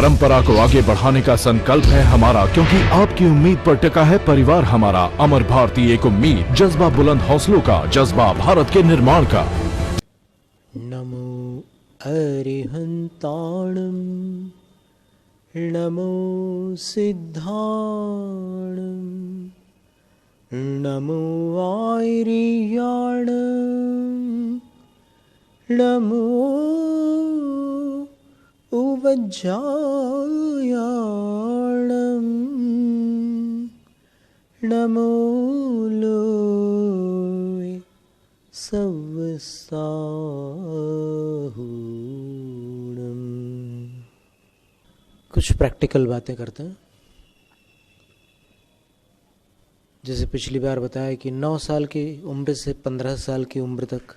परंपरा को आगे बढ़ाने का संकल्प है हमारा, क्योंकि आपकी उम्मीद पर टिका है परिवार हमारा। अमर भारती एक उम्मीद, जज्बा बुलंद हौसलों का, जज्बा भारत के निर्माण का। नमो अरिहंताणं नमो सिद्धाणं नमो आयर्याणं नमो उवज्जायाणं नमो लोय सवसाहूणम्। कुछ प्रैक्टिकल बातें करते हैं। जैसे पिछली बार बताया कि 9 साल की उम्र से 15 साल की उम्र तक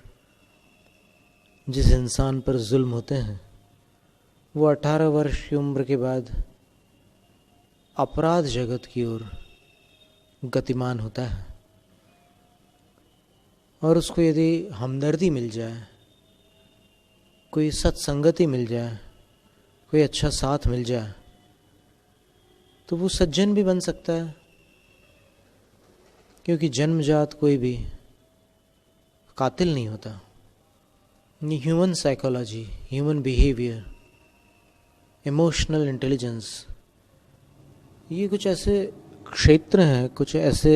जिस इंसान पर जुल्म होते हैं, वो 18 वर्ष की उम्र के बाद अपराध जगत की ओर गतिमान होता है। और उसको यदि हमदर्दी मिल जाए, कोई सत्संगति मिल जाए, कोई अच्छा साथ मिल जाए, तो वो सज्जन भी बन सकता है। क्योंकि जन्मजात कोई भी कातिल नहीं होता। ये human psychology, human behaviour, emotional intelligence, ये कुछ ऐसे क्षेत्र हैं, कुछ ऐसे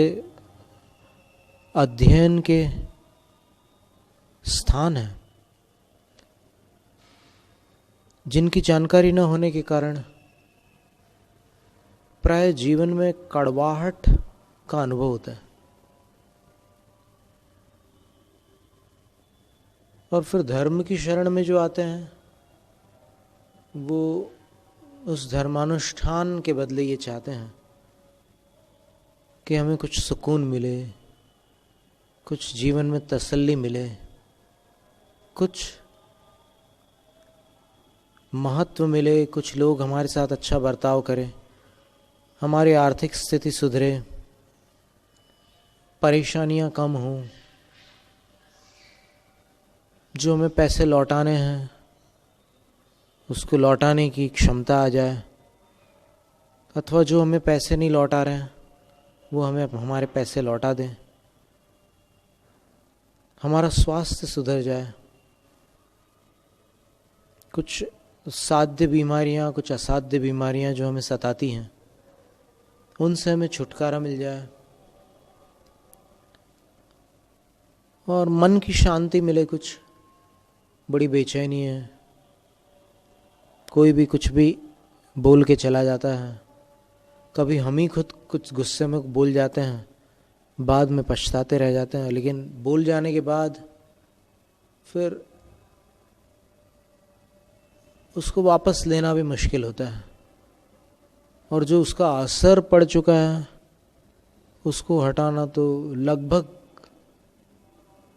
अध्ययन के स्थान हैं जिनकी जानकारी न होने के कारण प्राय जीवन में कड़वाहट का अनुभव होता है। और फिर धर्म की शरण में जो आते हैं, वो उस धर्मानुष्ठान के बदले ये चाहते हैं कि हमें कुछ सुकून मिले, कुछ जीवन में तसल्ली मिले, कुछ महत्व मिले, कुछ लोग हमारे साथ अच्छा बर्ताव करें, हमारी आर्थिक स्थिति सुधरे, परेशानियां कम हों, जो हमें पैसे लौटाने हैं उसको लौटाने की क्षमता आ जाए, अथवा जो हमें पैसे नहीं लौटा रहे हैं वो हमें हमारे पैसे लौटा दें, हमारा स्वास्थ्य सुधर जाए, कुछ साध्य बीमारियां, कुछ असाध्य बीमारियां जो हमें सताती हैं, उनसे हमें छुटकारा मिल जाए और मन की शांति मिले। कुछ बड़ी बेचैनी है, कोई भी कुछ भी बोल के चला जाता है, कभी हम ही खुद कुछ गुस्से में बोल जाते हैं, बाद में पछताते रह जाते हैं, लेकिन बोल जाने के बाद फिर उसको वापस लेना भी मुश्किल होता है। और जो उसका असर पड़ चुका है उसको हटाना तो लगभग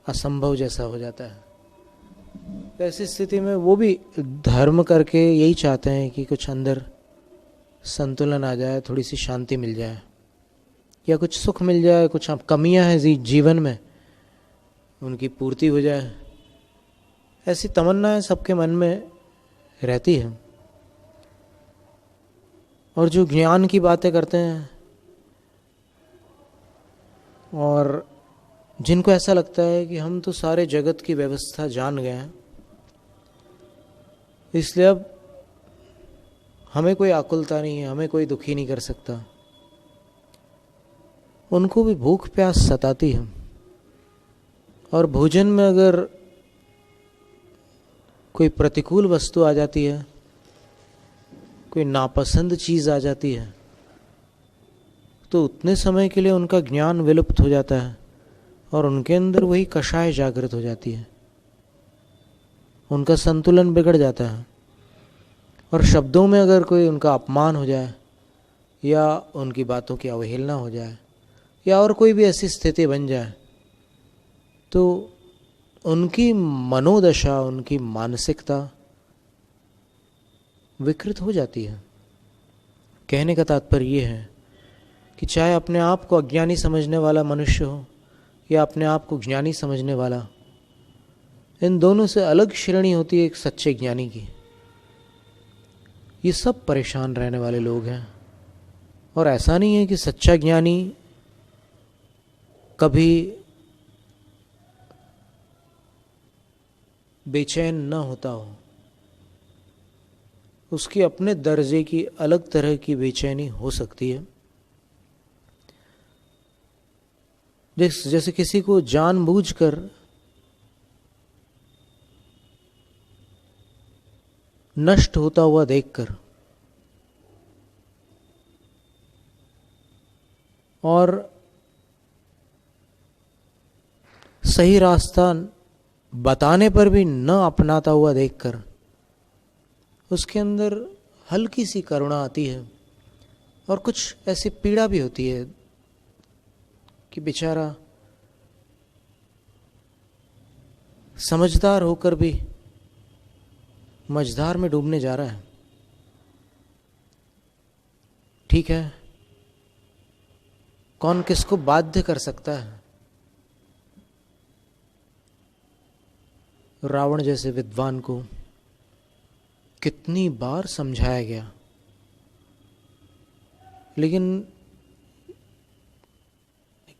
असंभव जैसा हो जाता है। ऐसी स्थिति में वो भी धर्म करके यही चाहते हैं कि कुछ अंदर संतुलन आ जाए, थोड़ी सी शांति मिल जाए, या कुछ सुख मिल जाए, कुछ कमियां हैं जीवन में उनकी पूर्ति हो जाए। ऐसी तमन्नाएं सबके मन में रहती है। और जो ज्ञान की बातें करते हैं और जिनको ऐसा लगता है कि हम तो सारे जगत की व्यवस्था जान गए हैं, इसलिए अब हमें कोई आकुलता नहीं है, हमें कोई दुखी नहीं कर सकता, उनको भी भूख प्यास सताती है। और भोजन में अगर कोई प्रतिकूल वस्तु आ जाती है, कोई नापसंद चीज़ आ जाती है, तो उतने समय के लिए उनका ज्ञान विलुप्त हो जाता है और उनके अंदर वही कषाय जागृत हो जाती है, उनका संतुलन बिगड़ जाता है। और शब्दों में अगर कोई उनका अपमान हो जाए, या उनकी बातों की अवहेलना हो जाए, या और कोई भी ऐसी स्थिति बन जाए, तो उनकी मनोदशा, उनकी मानसिकता विकृत हो जाती है। कहने का तात्पर्य ये है कि चाहे अपने आप को अज्ञानी समझने वाला मनुष्य हो या अपने आप को ज्ञानी समझने वाला, इन दोनों से अलग श्रेणी होती है एक सच्चे ज्ञानी की। ये सब परेशान रहने वाले लोग हैं। और ऐसा नहीं है कि सच्चा ज्ञानी कभी बेचैन न होता हो, उसकी अपने दर्जे की अलग तरह की बेचैनी हो सकती है। जैसे किसी को जानबूझकर नष्ट होता हुआ देखकर और सही रास्ता बताने पर भी न अपनाता हुआ देखकर उसके अंदर हल्की सी करुणा आती है और कुछ ऐसी पीड़ा भी होती है कि बेचारा समझदार होकर भी मझधार में डूबने जा रहा है। ठीक है, कौन किसको बाध्य कर सकता है? रावण जैसे विद्वान को कितनी बार समझाया गया, लेकिन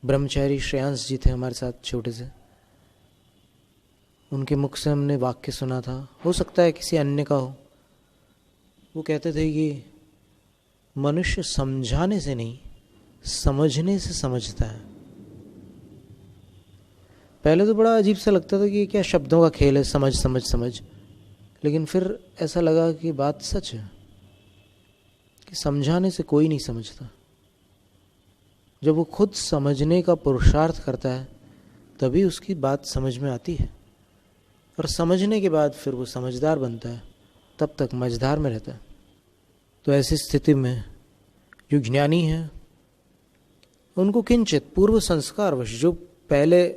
ब्रह्मचारी श्रेयांश जी थे हमारे साथ छोटे से, उनके मुख से हमने वाक्य सुना था, हो सकता है किसी अन्य का हो। वो कहते थे कि मनुष्य समझाने से नहीं, समझने से समझता है। पहले तो बड़ा अजीब सा लगता था कि क्या शब्दों का खेल है, समझ समझ समझ, लेकिन फिर ऐसा लगा कि बात सच है कि समझाने से कोई नहीं समझता। जब वो खुद समझने का पुरुषार्थ करता है तभी उसकी बात समझ में आती है, और समझने के बाद फिर वो समझदार बनता है, तब तक मझधार में रहता है। तो ऐसी स्थिति में जो ज्ञानी है उनको किंचित पूर्व संस्कारवश, जो पहले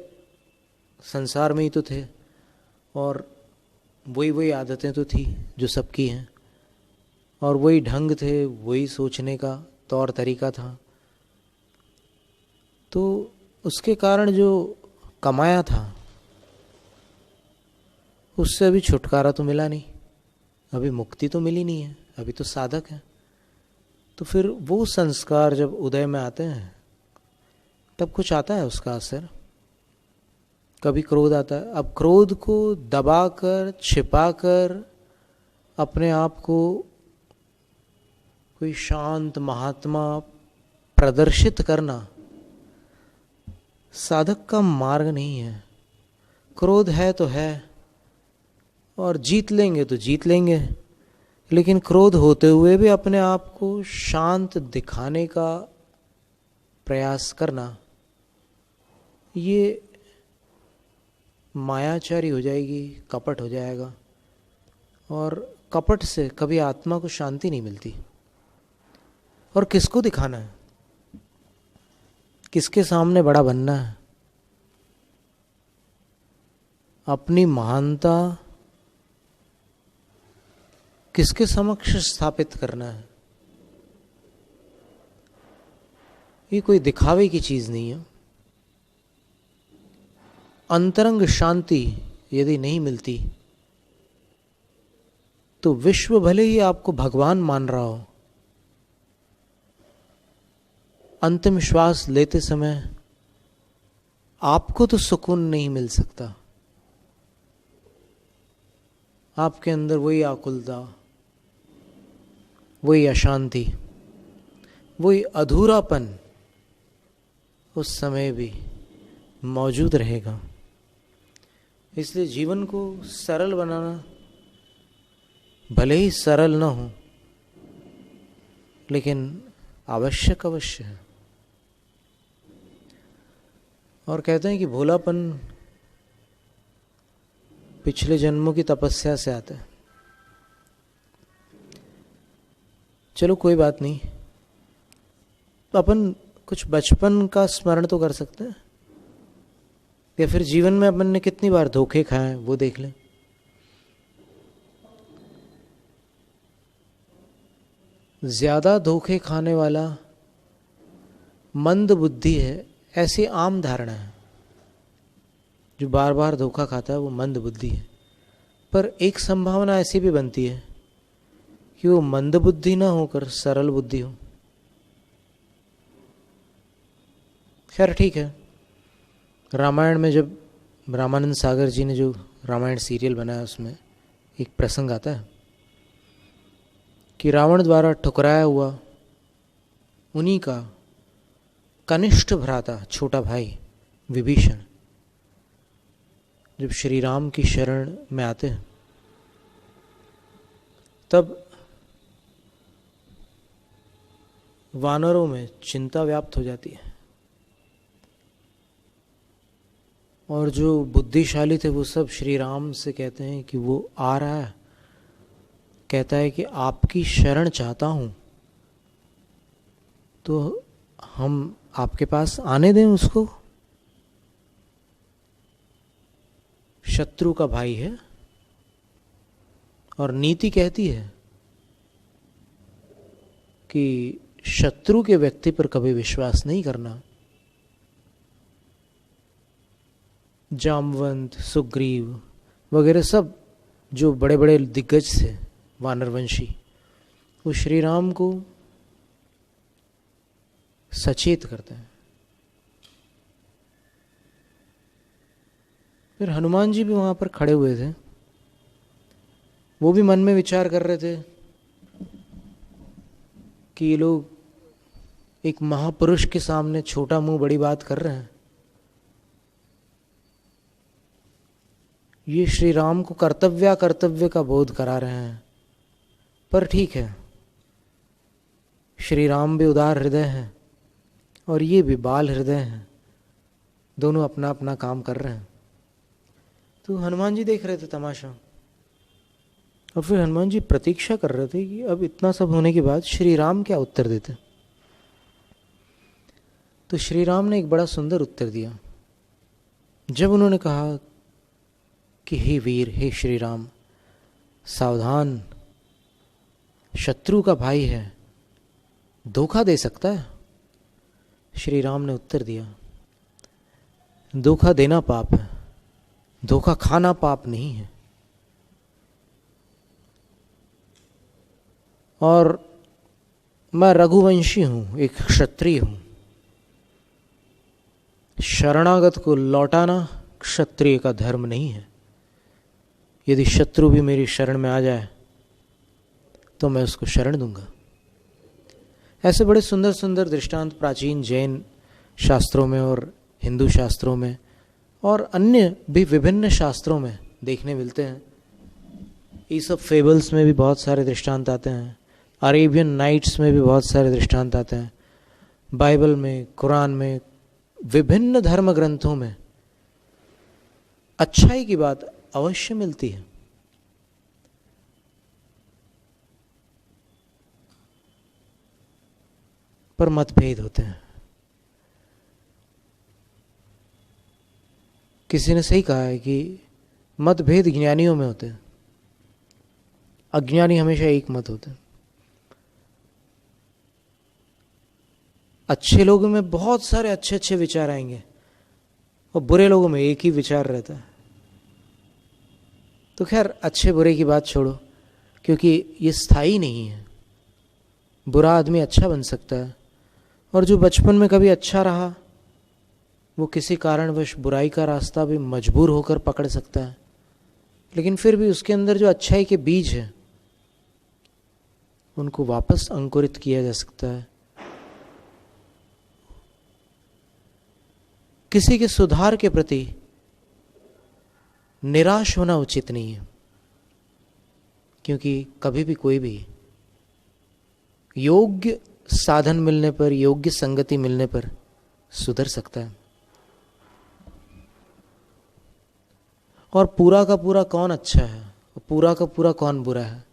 संसार में ही तो थे और वही आदतें तो थी जो सबकी हैं, और वही ढंग थे, वही सोचने का तौर तरीका था, तो उसके कारण जो कमाया था उससे अभी छुटकारा तो मिला नहीं, अभी मुक्ति तो मिली नहीं है, अभी तो साधक है। तो फिर वो संस्कार जब उदय में आते हैं तब कुछ आता है उसका असर। कभी क्रोध आता है, अब क्रोध को दबाकर छिपाकर अपने आप को कोई शांत महात्मा प्रदर्शित करना साधक का मार्ग नहीं है। क्रोध है तो है, और जीत लेंगे तो जीत लेंगे, लेकिन क्रोध होते हुए भी अपने आप को शांत दिखाने का प्रयास करना, ये मायाचारी हो जाएगी, कपट हो जाएगा, और कपट से कभी आत्मा को शांति नहीं मिलती। और किसको दिखाना है, किसके सामने बड़ा बनना है, अपनी महानता किसके समक्ष स्थापित करना है, ये कोई दिखावे की चीज नहीं है। अंतरंग शांति यदि नहीं मिलती तो विश्व भले ही आपको भगवान मान रहा हो, अंतिम श्वास लेते समय आपको तो सुकून नहीं मिल सकता। आपके अंदर वही आकुलता, वही अशांति, वही अधूरापन उस समय भी मौजूद रहेगा। इसलिए जीवन को सरल बनाना, भले ही सरल न हो, लेकिन आवश्यक अवश्य है। और कहते हैं कि भोलापन पिछले जन्मों की तपस्या से आता है। चलो कोई बात नहीं, तो अपन कुछ बचपन का स्मरण तो कर सकते हैं, या फिर जीवन में अपन ने कितनी बार धोखे खाए वो देख लें। ज्यादा धोखे खाने वाला मंद बुद्धि है, ऐसी आम धारणा है। जो बार बार धोखा खाता है वो मंद बुद्धि है। पर एक संभावना ऐसी भी बनती है कि वो मंदबुद्धि ना होकर सरल बुद्धि हो। खैर ठीक है, रामायण में जब रामानंद सागर जी ने जो रामायण सीरियल बनाया उसमें एक प्रसंग आता है कि रावण द्वारा ठुकराया हुआ उन्हीं का कनिष्ठ भ्राता छोटा भाई विभीषण जब श्री राम की शरण में आते हैं तब वानरों में चिंता व्याप्त हो जाती है और जो बुद्धिशाली थे वो सब श्री राम से कहते हैं कि वो आ रहा है, कहता है कि आपकी शरण चाहता हूं, तो हम आपके पास आने दें उसको। शत्रु का भाई है और नीति कहती है कि शत्रु के व्यक्ति पर कभी विश्वास नहीं करना। जामवंत, सुग्रीव वगैरह सब जो बड़े बड़े दिग्गज थे वानरवंशी, वो श्री राम को सचेत करते हैं। फिर हनुमान जी भी वहां पर खड़े हुए थे, वो भी मन में विचार कर रहे थे कि ये लोग एक महापुरुष के सामने छोटा मुंह बड़ी बात कर रहे हैं। ये श्री राम को कर्तव्य का बोध करा रहे हैं। पर ठीक है, श्री राम भी उदार हृदय हैं और ये भी बाल हृदय हैं, दोनों अपना अपना काम कर रहे हैं। तो हनुमान जी देख रहे थे तमाशा और फिर हनुमान जी प्रतीक्षा कर रहे थे कि अब इतना सब होने के बाद श्री राम क्या उत्तर देते। तो श्री राम ने एक बड़ा सुंदर उत्तर दिया। जब उन्होंने कहा कि हे वीर, हे श्री राम, सावधान, शत्रु का भाई है, धोखा दे सकता है। श्री राम ने उत्तर दिया, धोखा देना पाप है, धोखा खाना पाप नहीं है। और मैं रघुवंशी हूं, एक क्षत्रिय हूं। शरणागत को लौटाना क्षत्रिय का धर्म नहीं है। यदि शत्रु भी मेरी शरण में आ जाए तो मैं उसको शरण दूंगा। ऐसे बड़े सुंदर सुंदर दृष्टांत प्राचीन जैन शास्त्रों में और हिंदू शास्त्रों में और अन्य भी विभिन्न शास्त्रों में देखने मिलते हैं। ये सब फेबल्स में भी बहुत सारे दृष्टांत आते हैं, अरेबियन नाइट्स में भी बहुत सारे दृष्टांत आते हैं, बाइबल में, कुरान में, विभिन्न धर्म ग्रंथों में अच्छाई की बात अवश्य मिलती है। पर मतभेद होते हैं। किसी ने सही कहा है कि मतभेद ज्ञानियों में होते हैं, अज्ञानी हमेशा एक मत होते हैं। अच्छे लोगों में बहुत सारे अच्छे अच्छे विचार आएंगे और बुरे लोगों में एक ही विचार रहता है। तो खैर, अच्छे बुरे की बात छोड़ो, क्योंकि ये स्थायी नहीं है। बुरा आदमी अच्छा बन सकता है और जो बचपन में कभी अच्छा रहा वो किसी कारणवश बुराई का रास्ता भी मजबूर होकर पकड़ सकता है, लेकिन फिर भी उसके अंदर जो अच्छाई के बीज है उनको वापस अंकुरित किया जा सकता है। किसी के सुधार के प्रति निराश होना उचित नहीं है, क्योंकि कभी भी कोई भी योग्य साधन मिलने पर, योग्य संगति मिलने पर सुधर सकता है। और पूरा का पूरा कौन अच्छा है और पूरा का पूरा कौन बुरा है?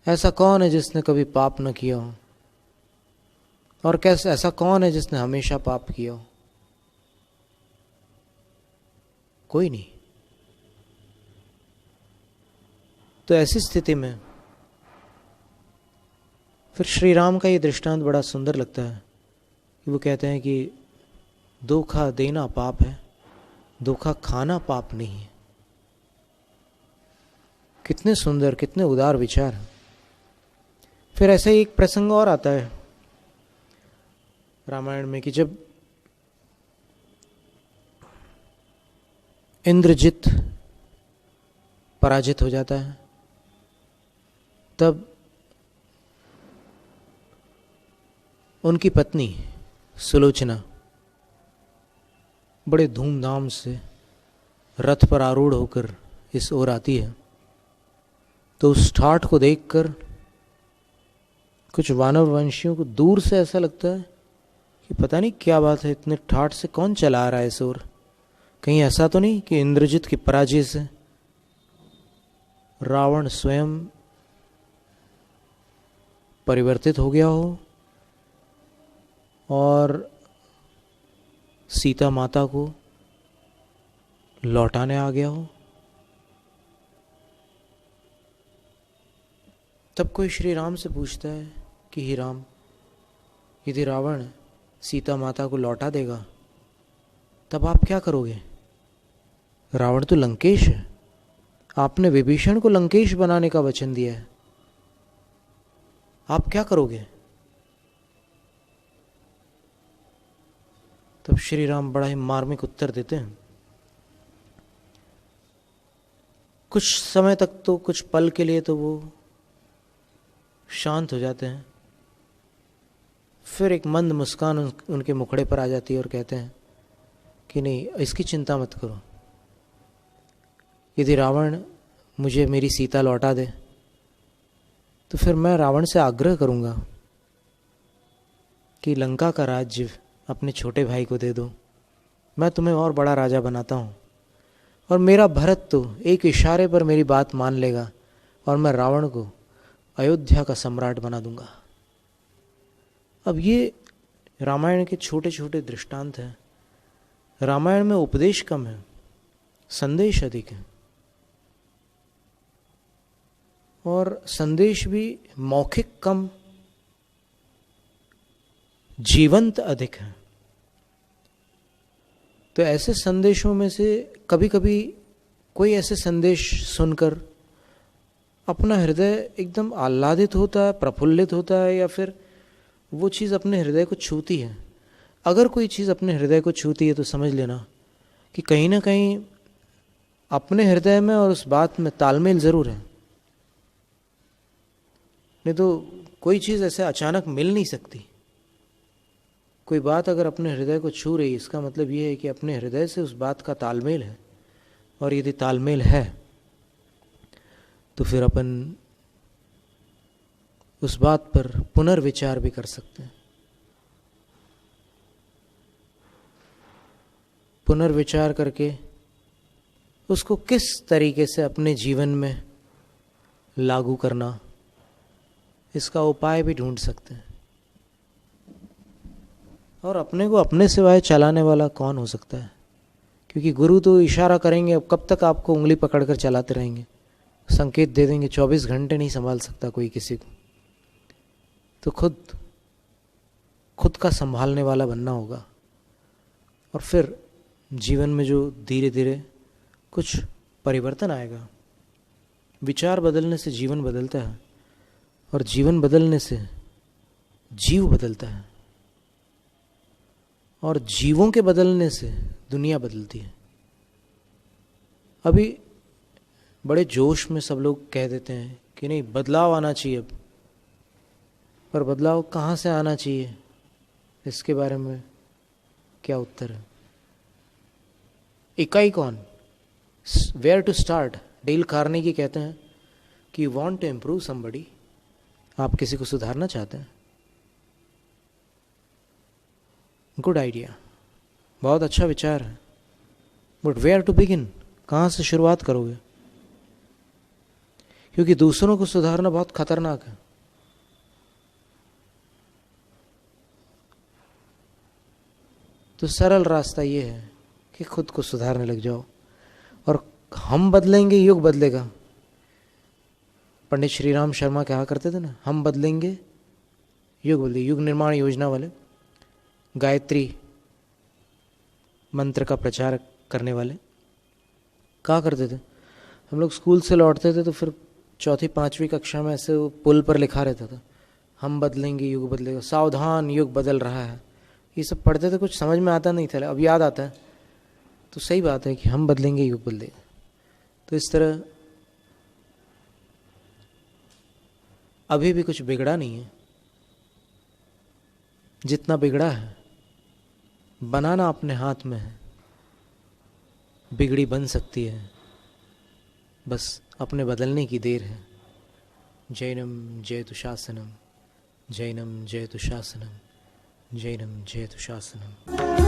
ऐसा कौन है जिसने कभी पाप न किया हो? और कैसे ऐसा कौन है जिसने हमेशा पाप किया हो? कोई नहीं। तो ऐसी स्थिति में फिर श्री राम का ये दृष्टांत बड़ा सुंदर लगता है कि वो कहते हैं कि धोखा देना पाप है, धोखा खाना पाप नहीं है। कितने सुंदर, कितने उदार विचार हैं। फिर ऐसे ही एक प्रसंग और आता है रामायण में कि जब इंद्रजित पराजित हो जाता है, तब उनकी पत्नी सुलोचना बड़े धूमधाम से रथ पर आरूढ़ होकर इस ओर आती है। तो उस ठाठ को देखकर कुछ वानर वंशियों को दूर से ऐसा लगता है कि पता नहीं क्या बात है, इतने ठाठ से कौन चला आ रहा है इस ओर, कहीं ऐसा तो नहीं कि इंद्रजित की पराजय से रावण स्वयं परिवर्तित हो गया हो और सीता माता को लौटाने आ गया हो। तब कोई श्री राम से पूछता है कि हे राम, यदि रावण सीता माता को लौटा देगा तब आप क्या करोगे? रावण तो लंकेश है, आपने विभीषण को लंकेश बनाने का वचन दिया है, आप क्या करोगे? तब श्री राम बड़ा ही मार्मिक उत्तर देते हैं। कुछ समय तक तो, कुछ पल के लिए तो वो शांत हो जाते हैं, फिर एक मंद मुस्कान उनके मुखड़े पर आ जाती है और कहते हैं कि नहीं, इसकी चिंता मत करो, यदि रावण मुझे मेरी सीता लौटा दे तो फिर मैं रावण से आग्रह करूंगा कि लंका का राज्य अपने छोटे भाई को दे दो, मैं तुम्हें और बड़ा राजा बनाता हूँ, और मेरा भरत तो एक इशारे पर मेरी बात मान लेगा और मैं रावण को अयोध्या का सम्राट बना दूंगा। अब ये रामायण के छोटे छोटे दृष्टांत हैं। रामायण में उपदेश कम है, संदेश अधिक है, और संदेश भी मौखिक कम, जीवंत अधिक है। तो ऐसे संदेशों में से कभी कभी कोई ऐसे संदेश सुनकर अपना हृदय एकदम आह्लादित होता है, प्रफुल्लित होता है, या फिर वो चीज़ अपने हृदय को छूती है। अगर कोई चीज़ अपने हृदय को छूती है तो समझ लेना कि कहीं ना कहीं अपने हृदय में और उस बात में तालमेल ज़रूर है, नहीं तो कोई चीज़ ऐसे अचानक मिल नहीं सकती। कोई बात अगर अपने हृदय को छू रही, इसका मतलब ये है कि अपने हृदय से उस बात का तालमेल है, और यदि तालमेल है तो फिर अपन उस बात पर पुनर्विचार भी कर सकते हैं। पुनर्विचार करके उसको किस तरीके से अपने जीवन में लागू करना, इसका उपाय भी ढूंढ सकते हैं। और अपने को अपने सिवाय चलाने वाला कौन हो सकता है? क्योंकि गुरु तो इशारा करेंगे, अब कब तक आपको उंगली पकड़कर चलाते रहेंगे, संकेत दे देंगे, 24 घंटे नहीं संभाल सकता कोई किसी को। तो खुद का संभालने वाला बनना होगा, और फिर जीवन में जो धीरे धीरे कुछ परिवर्तन आएगा। विचार बदलने से जीवन बदलता है, और जीवन बदलने से जीव बदलता है, और जीवों के बदलने से दुनिया बदलती है। अभी बड़े जोश में सब लोग कह देते हैं कि नहीं, बदलाव आना चाहिए अब, पर बदलाव कहाँ से आना चाहिए, इसके बारे में क्या उत्तर है? इकाई कौन, where to start? Dale Carnegie कहते हैं कि वांट टू इम्प्रूव समबडी, आप किसी को सुधारना चाहते हैं, गुड आइडिया, बहुत अच्छा विचार है, बट वेयर टू बिगिन, कहाँ से शुरुआत करोगे? क्योंकि दूसरों को सुधारना बहुत खतरनाक है। तो सरल रास्ता ये है कि खुद को सुधारने लग जाओ, और हम बदलेंगे युग बदलेगा। पंडित श्री राम शर्मा कहा करते थे ना, हम बदलेंगे युग बदलेगा। युग निर्माण योजना वाले, गायत्री मंत्र का प्रचार करने वाले कहा करते थे, हम लोग स्कूल से लौटते थे तो फिर चौथी पांचवी कक्षा में ऐसे वो पुल पर लिखा रहता था, हम बदलेंगे युग बदलेगा, सावधान युग बदल रहा है, ये सब पढ़ते थे, कुछ समझ में आता नहीं था, अब याद आता है। तो सही बात है कि हम बदलेंगे युग बदलेगा। तो इस तरह अभी भी कुछ बिगड़ा नहीं है, जितना बिगड़ा है बनाना अपने हाथ में है, बिगड़ी बन सकती है, बस अपने बदलने की देर है। जैनम जयतु शासनम, जैनम जयतु शासनम, जैनम जयतु शासनम।